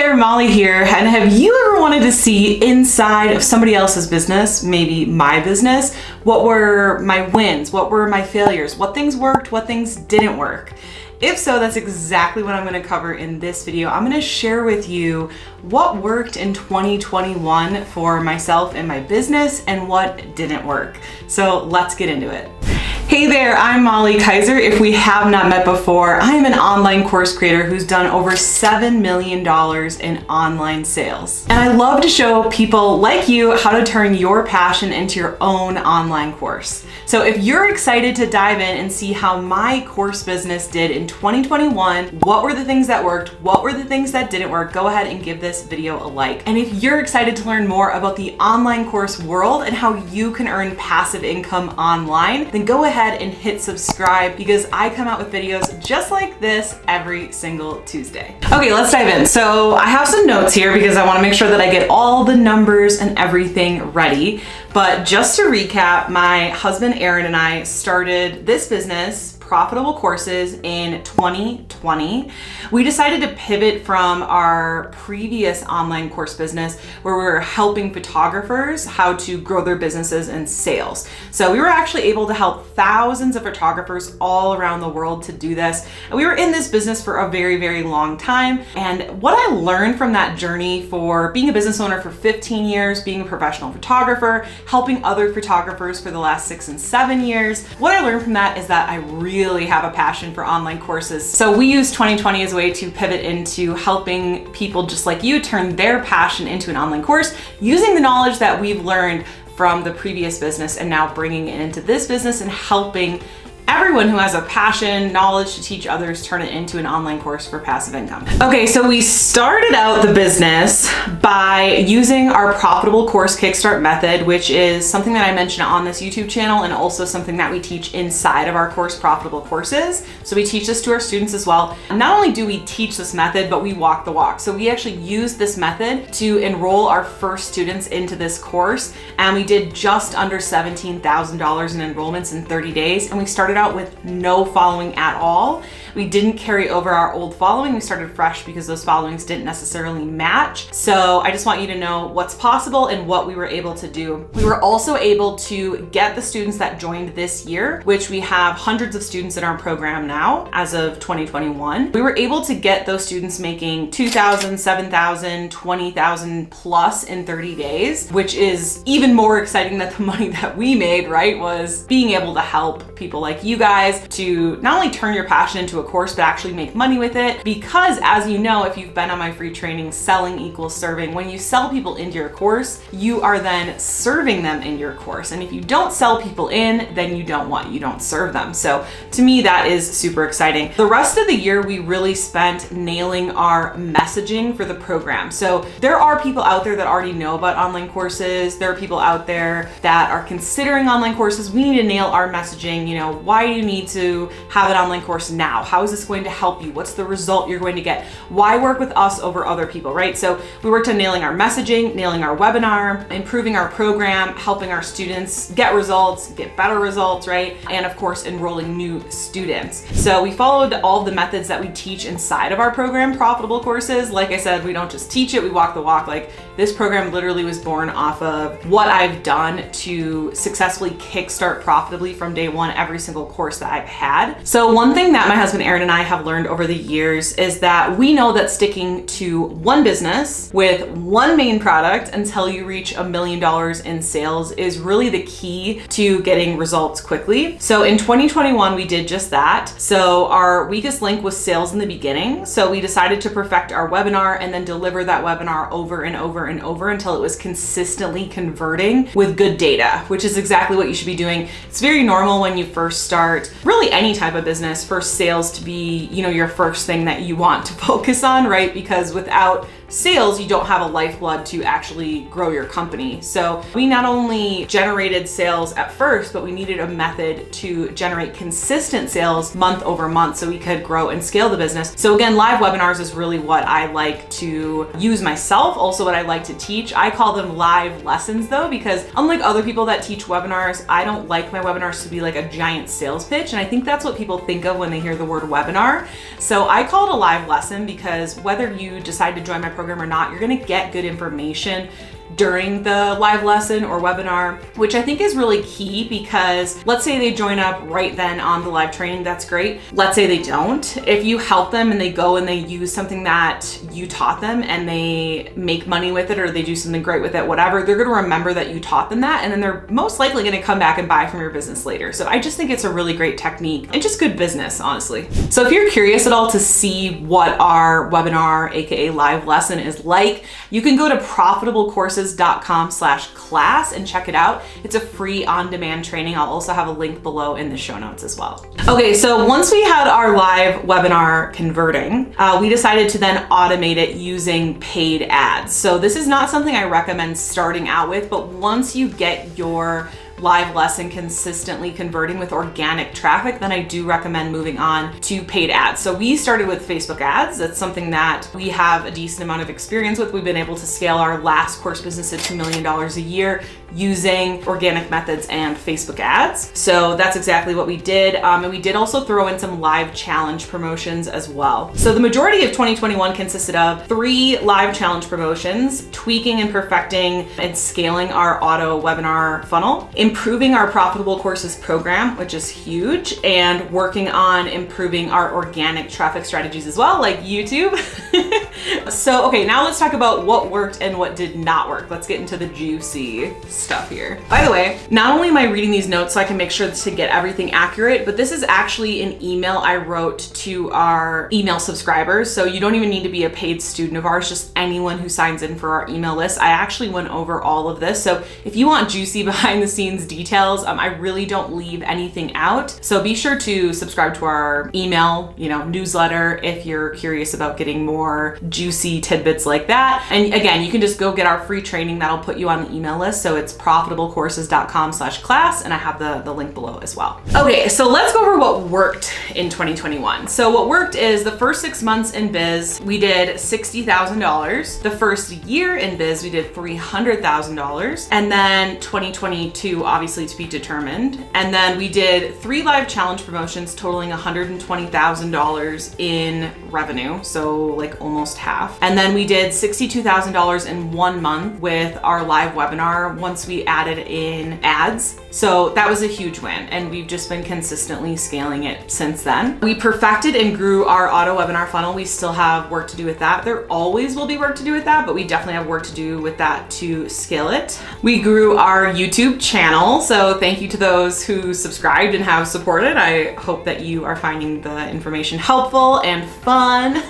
there, Molly here, and have you ever wanted to see inside of somebody else's business, maybe my business? What were my wins? What were my failures? What things worked? What things didn't work? If so, that's exactly what I'm going to cover in this video. I'm going to share with you what worked in 2021 for myself and my business and what didn't work. So let's get into it. Hey there, I'm Molly Kaiser. If we have not met before, I'm an online course creator who's done over $7 million in online sales. And I love to show people like you how to turn your passion into your own online course. So if you're excited to dive in and see how my course business did in 2021, what were the things that worked, what were the things that didn't work, go ahead and give this video a like. And if you're excited to learn more about the online course world and how you can earn passive income online, then go ahead and hit subscribe because I come out with videos just like this every single Tuesday. Okay, let's dive in. So I have some notes here because I want to make sure that I get all the numbers and everything ready. But just to recap, my husband Aaron and I started this business, Profitable Courses, in 2020. We decided to pivot from our previous online course business where we were helping photographers how to grow their businesses and sales. So we were actually able to help thousands of photographers all around the world to do this. And we were in this business for a very, very long time. And what I learned from that journey for being a business owner for 15 years, being a professional photographer, helping other photographers for the last 6 and 7 years, what I learned from that is that I really have a passion for online courses. So we use 2020 as a way to pivot into helping people just like you turn their passion into an online course using the knowledge that we've learned from the previous business and now bringing it into this business and helping everyone who has a passion, knowledge to teach others, turn it into an online course for passive income. Okay, so we started out the business by using our Profitable Course Kickstart method, which is something that I mentioned on this YouTube channel and also something that we teach inside of our course, Profitable Courses. So we teach this to our students as well. Not only do we teach this method, but we walk the walk. So we actually use this method to enroll our first students into this course. And we did just under $17,000 in enrollments in 30 days. And we started out with no following at all. We didn't carry over our old following. We started fresh because those followings didn't necessarily match. So I just want you to know what's possible and what we were able to do. We were also able to get the students that joined this year, which we have hundreds of students in our program now as of 2021. We were able to get those students making $2,000, $7,000, $20,000 plus in 30 days, which is even more exciting than the money that we made, right? Was being able to help people like you guys to not only turn your passion into a course, but actually make money with it. Because as you know, if you've been on my free training, selling equals serving. When you sell people into your course, you are then serving them in your course. And if you don't sell people in, then you don't serve them. So to me, that is super exciting. The rest of the year, we really spent nailing our messaging for the program. So there are people out there that already know about online courses. There are people out there that are considering online courses. We need to nail our messaging. You know, why do you need to have an online course now? How is this going to help you? What's the result you're going to get? Why work with us over other people, right? So we worked on nailing our messaging, nailing our webinar, improving our program, helping our students get results, get better results, right? And of course, enrolling new students. So we followed all the methods that we teach inside of our program, Profitable Courses. Like I said, we don't just teach it, we walk the walk. Like this program literally was born off of what I've done to successfully kickstart profitably from day one every single course that I've had. So one thing that my husband Aaron and I have learned over the years is that we know that sticking to one business with one main product until you reach $1 million in sales is really the key to getting results quickly. So in 2021, we did just that. So our weakest link was sales in the beginning. So we decided to perfect our webinar and then deliver that webinar over and over and over until it was consistently converting with good data, which is exactly what you should be doing. It's very normal when you first start really any type of business for sales to be, you know, your first thing that you want to focus on, right? Because without sales, you don't have a lifeblood to actually grow your company. So we not only generated sales at first, but we needed a method to generate consistent sales month over month so we could grow and scale the business. So again, live webinars is really what I like to use myself, also what I like to teach. I call them live lessons though, because unlike other people that teach webinars, I don't like my webinars to be like a giant sales pitch. And I think that's what people think of when they hear the word webinar. So I call it a live lesson because whether you decide to join my program or not, you're gonna get good information during the live lesson or webinar, which I think is really key, because let's say they join up right then on the live training, that's great. Let's say they don't. If you help them and they go and they use something that you taught them and they make money with it, or they do something great with it, whatever, they're gonna remember that you taught them that, and then they're most likely gonna come back and buy from your business later. So I just think it's a really great technique and just good business, honestly. So if you're curious at all to see what our webinar, AKA live lesson, is like, you can go to profitablecourses.com/class and check it out. It's a free on-demand training. I'll also have a link below in the show notes as well. Okay, so once we had our live webinar converting, we decided to then automate it using paid ads. So this is not something I recommend starting out with, but once you get your live lesson consistently converting with organic traffic, then I do recommend moving on to paid ads. So we started with Facebook ads. That's something that we have a decent amount of experience with. We've been able to scale our last course business to $2 million a year using organic methods and Facebook ads. So that's exactly what we did. And we did also throw in some live challenge promotions as well. So the majority of 2021 consisted of 3 live challenge promotions, tweaking and perfecting and scaling our auto webinar funnel, improving our profitable courses program, which is huge, and working on improving our organic traffic strategies as well, like YouTube. So, okay, now let's talk about what worked and what did not work. Let's get into the juicy stuff here. By the way, not only am I reading these notes so I can make sure to get everything accurate, but this is actually an email I wrote to our email subscribers. So you don't even need to be a paid student of ours, just anyone who signs in for our email list. I actually went over all of this. So if you want juicy behind the scenes details, I really don't leave anything out. So be sure to subscribe to our email, newsletter if you're curious about getting more juicy tidbits like that. And again, you can just go get our free training that'll put you on the email list. So it's profitablecourses.com/class, and I have the link below as well. Okay, so let's go over what worked in 2021. So what worked is the first 6 months in biz, we did $60,000. The first year in biz, we did $300,000. And then 2022, obviously to be determined. And then we did 3 live challenge promotions totaling $120,000 in revenue. So like almost half. And then we did $62,000 in 1 month with our live webinar once we added in ads. So that was a huge win, and we've just been consistently scaling it since then. We perfected and grew our auto webinar funnel. We still have work to do with that. There always will be work to do with that, but we definitely have work to do with that to scale it. We grew our YouTube channel. So thank you to those who subscribed and have supported. I hope that you are finding the information helpful and fun.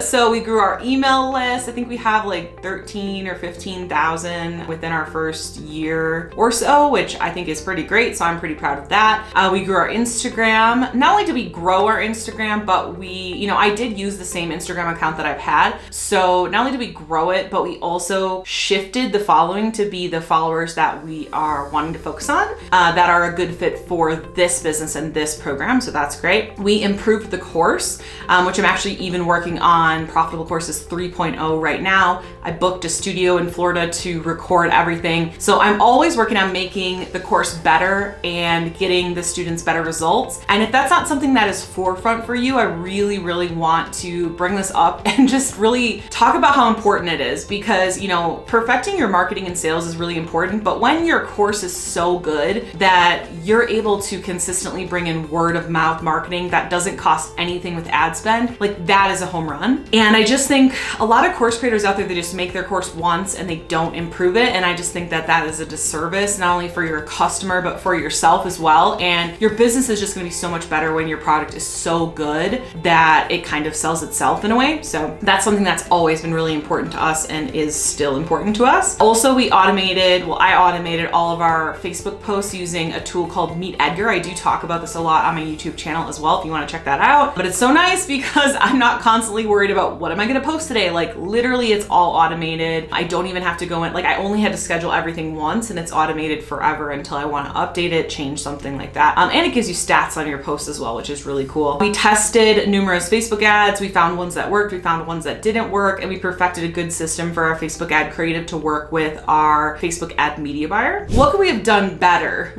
So we grew our email list. I think we have like 13 or 15,000 within our first year or so, which I think is pretty great. So I'm pretty proud of that. We grew our Instagram. Not only did we grow our Instagram, but I did use the same Instagram account that I've had. So not only did we grow it, but we also shifted the following to be the followers that we are wanting to focus on, that are a good fit for this business and this program. So that's great. We improved the course, which I'm actually even working on Profitable Courses 3.0 right now. I booked a studio in Florida to record everything. So I'm always working on making the course better and getting the students better results. And if that's not something that is forefront for you, I really, really want to bring this up and just really talk about how important it is, because, perfecting your marketing and sales is really important. But when your course is so good that you're able to consistently bring in word of mouth marketing that doesn't cost anything with ad spend, like that is a home run. And I just think a lot of course creators out there, they just make their course once and they don't improve it. And I just think that that is a disservice, not only for your customer, but for yourself as well. And your business is just gonna be so much better when your product is so good that it kind of sells itself in a way. So that's something that's always been really important to us and is still important to us. Also, I automated all of our Facebook posts using a tool called Meet Edgar. I do talk about this a lot on my YouTube channel as well if you want to check that out. But it's so nice because I'm not constantly worried about what am I going to post today. Like literally it's all automated. I don't even have to go in, I only had to schedule everything once and it's automated forever until I want to update it, change something like that. And it gives you stats on your posts as well, which is really cool. We tested numerous Facebook ads. We found ones that worked, we found ones that didn't work, and we perfected a good system for our Facebook ad creative to work with our Facebook ad media buyer. What could we have done better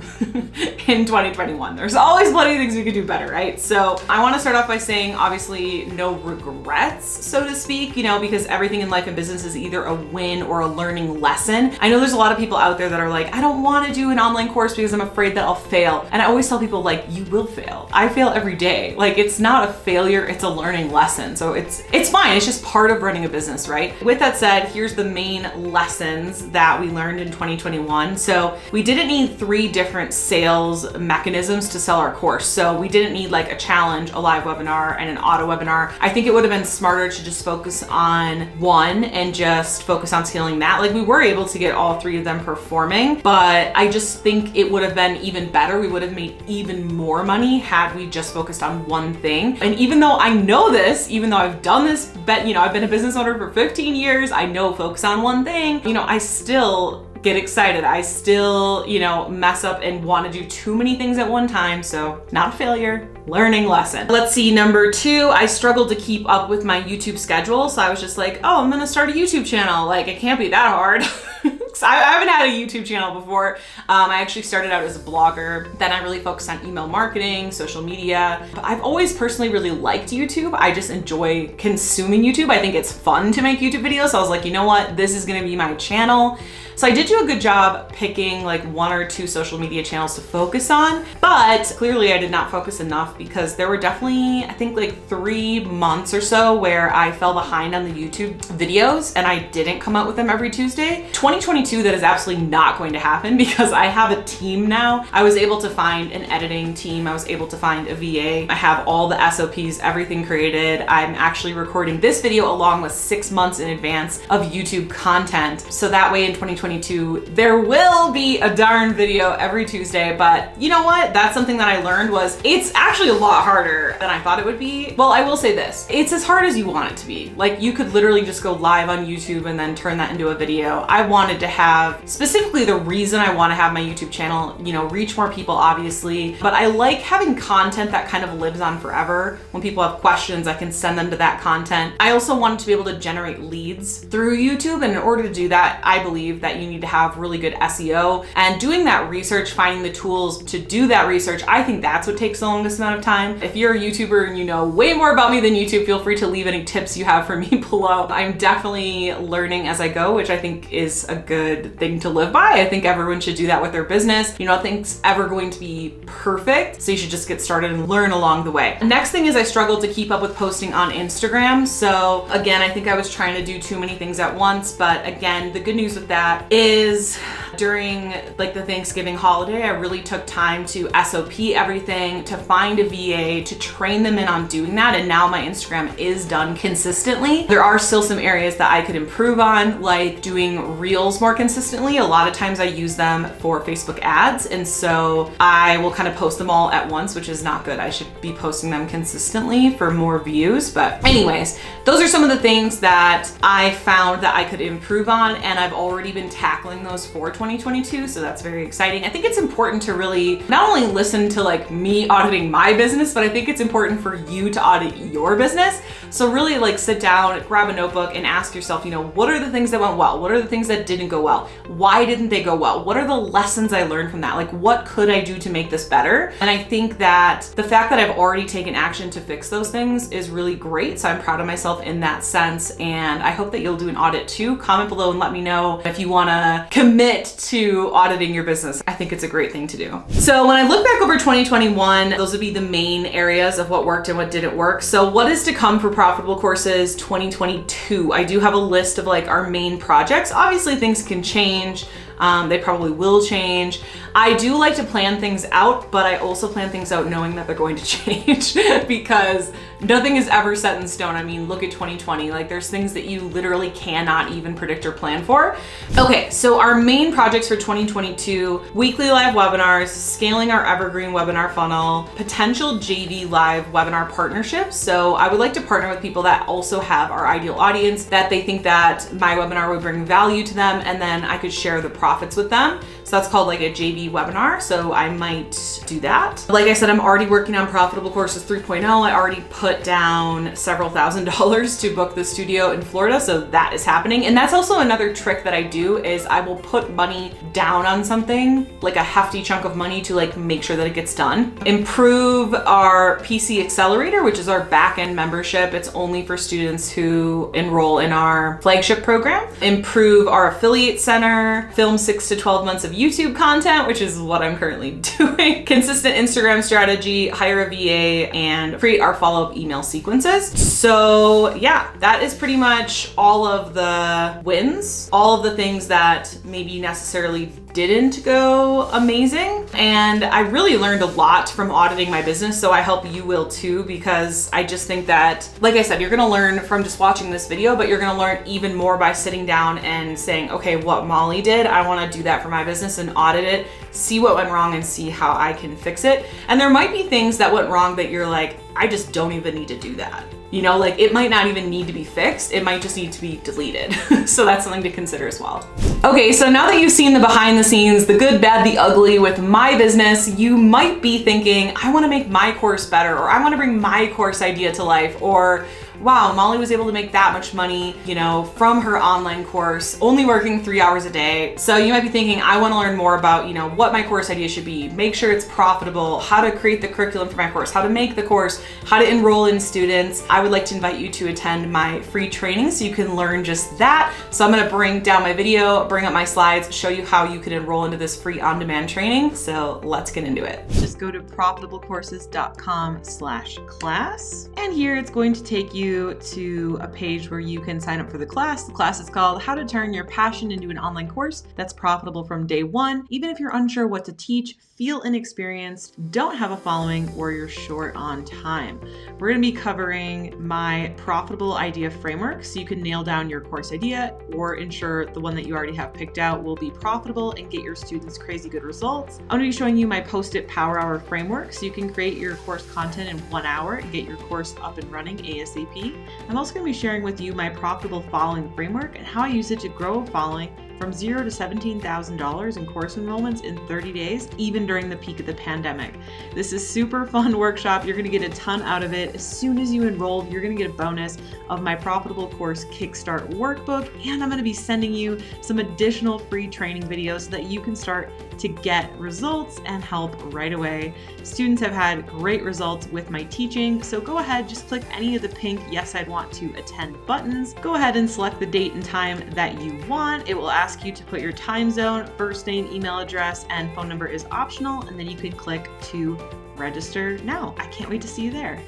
in 2021. There's always plenty of things we could do better, right? So I want to start off by saying, obviously, no regrets, so to speak, because everything in life and business is either a win or a learning lesson. I know there's a lot of people out there that are like, I don't want to do an online course because I'm afraid that I'll fail. And I always tell people, like, you will fail. I fail every day. Like, it's not a failure, it's a learning lesson. So it's fine. It's just part of running a business, right? With that said, here's the main lessons that we learned in 2021. So we didn't need 3 different sales mechanisms to sell our course. So we didn't need like a challenge, a live webinar, and an auto webinar. I think it would have been smarter to just focus on one and just focus on scaling that. Like, we were able to get all 3 of them performing, but I just think it would have been even better. We would have made even more money had we just focused on one thing. And even though I know this, even though I've done this, I've been a business owner for 15 years, I know focus on one thing, I still get excited. I still, mess up and want to do too many things at one time. So not a failure, learning lesson. Let's see, number 2, I struggled to keep up with my YouTube schedule. So I was just like, oh, I'm gonna start a YouTube channel. Like, it can't be that hard. I haven't had a YouTube channel before. I actually started out as a blogger. Then I really focused on email marketing, social media. But I've always personally really liked YouTube. I just enjoy consuming YouTube. I think it's fun to make YouTube videos. So I was like, you know what? This is gonna be my channel. So I did do a good job picking like 1 or 2 social media channels to focus on, but clearly I did not focus enough because there were definitely, I think like 3 months or so where I fell behind on the YouTube videos and I didn't come out with them every Tuesday. 2022, that is absolutely not going to happen because I have a team now. I was able to find an editing team. I was able to find a VA. I have all the SOPs, everything created. I'm actually recording this video along with 6 months in advance of YouTube content. So that way in 2022, there will be a darn video every Tuesday, but you know what? That's something that I learned was it's actually a lot harder than I thought it would be. Well, I will say this, it's as hard as you want it to be. Like, you could literally just go live on YouTube and then turn that into a video. I wanted to have, specifically the reason I want to have my YouTube channel, reach more people, obviously, but I like having content that kind of lives on forever. When people have questions, I can send them to that content. I also wanted to be able to generate leads through YouTube, and in order to do that, I believe that you need to have really good SEO, and doing that research, finding the tools to do that research, I think that's what takes the longest amount of time. If you're a YouTuber and you know way more about me than YouTube, feel free to leave any tips you have for me below. I'm definitely learning as I go, which I think is a good thing to live by. I think everyone should do that with their business. Nothing's ever going to be perfect, so you should just get started and learn along the way. Next thing is I struggled to keep up with posting on Instagram. So again, I think I was trying to do too many things at once, but again, the good news with that is during like the Thanksgiving holiday, I really took time to SOP everything, to find a VA, to train them in on doing that. And now my Instagram is done consistently. There are still some areas that I could improve on, like doing reels more consistently. A lot of times I use them for Facebook ads. And so I will kind of post them all at once, which is not good. I should be posting them consistently for more views. But anyways, those are some of the things that I found that I could improve on. And I've already been tackling those for 2022. So that's very exciting. I think it's important to really not only listen to like me auditing my business, but I think it's important for you to audit your business. So really like sit down, grab a notebook and ask yourself, what are the things that went well? What are the things that didn't go well? Why didn't they go well? What are the lessons I learned from that? Like, what could I do to make this better? And I think that the fact that I've already taken action to fix those things is really great. So I'm proud of myself in that sense. And I hope that you'll do an audit too. Comment below and let me know if you want to commit to auditing your business. I think it's a great thing to do. So when I look back over 2021, those would be the main areas of what worked and what didn't work. So what is to come for Profitable Courses 2022? I do have a list of like our main projects. Obviously things can change. They probably will change. I do like to plan things out, but I also plan things out knowing that they're going to change because nothing is ever set in stone. I mean, look at 2020. Like, there's things that you literally cannot even predict or plan for. Okay, so our main projects for 2022, weekly live webinars, scaling our evergreen webinar funnel, potential JV live webinar partnerships. So I would like to partner with people that also have our ideal audience, that they think that my webinar would bring value to them, and then I could share the profits with them. So that's called like a JV webinar. So I might do that. Like I said, I'm already working on Profitable Courses 3.0. I already put down several $1,000s to book the studio in Florida. So that is happening. And that's also another trick that I do is I will put money down on something, like a hefty chunk of money to like make sure that it gets done. Improve our PC Accelerator, which is our back-end membership. It's only for students who enroll in our flagship program. Improve our affiliate center, film 6 to 12 months of YouTube content, which is what I'm currently doing. Consistent Instagram strategy, hire a VA, and create our follow-up email sequences. So yeah, that is pretty much all of the wins, all of the things that maybe necessarily didn't go amazing. And I really learned a lot from auditing my business. So I hope you will too, because I just think that, like I said, you're gonna learn from just watching this video, but you're gonna learn even more by sitting down and saying, okay, what Molly did, I wanna do that for my business and audit it, see what went wrong and see how I can fix it. And there might be things that went wrong that you're like, I just don't even need to do that. You know, like it might not even need to be fixed. It might just need to be deleted. So that's something to consider as well. Okay, so now that you've seen the behind the scenes, the good, bad, the ugly with my business, you might be thinking, I wanna make my course better, or I wanna bring my course idea to life, or wow, Molly was able to make that much money, you know, from her online course, only working 3 hours a day. So you might be thinking, I want to learn more about, you know, what my course idea should be, make sure it's profitable, how to create the curriculum for my course, how to make the course, how to enroll in students. I would like to invite you to attend my free training so you can learn just that. So I'm going to bring down my video, bring up my slides, show you how you can enroll into this free on-demand training. So let's get into it. Just go to profitablecourses.com/class. And here it's going to take you to a page where you can sign up for the class. The class is called How to Turn Your Passion into an Online Course That's Profitable from Day One. Even if you're unsure what to teach, feel inexperienced, don't have a following, or you're short on time. We're going to be covering my profitable idea framework so you can nail down your course idea or ensure the one that you already have picked out will be profitable and get your students crazy good results. I'm going to be showing you my Post-it Power Hour framework so you can create your course content in 1 hour and get your course up and running ASAP. I'm also going to be sharing with you my profitable following framework and how I use it to grow a following from $0 to $17,000 in course enrollments in 30 days, even during the peak of the pandemic. This is super fun workshop. You're going to get a ton out of it. As soon as you enroll, you're going to get a bonus of my Profitable Course Kickstart workbook, and I'm going to be sending you some additional free training videos so that you can start to get results and help right away. Students have had great results with my teaching, so go ahead, just click any of the pink Yes, I'd Want to Attend buttons. Go ahead and select the date and time that you want. It will ask you to put your time zone, first name, email address, and phone number is optional, and then you can click to register now. I can't wait to see you there.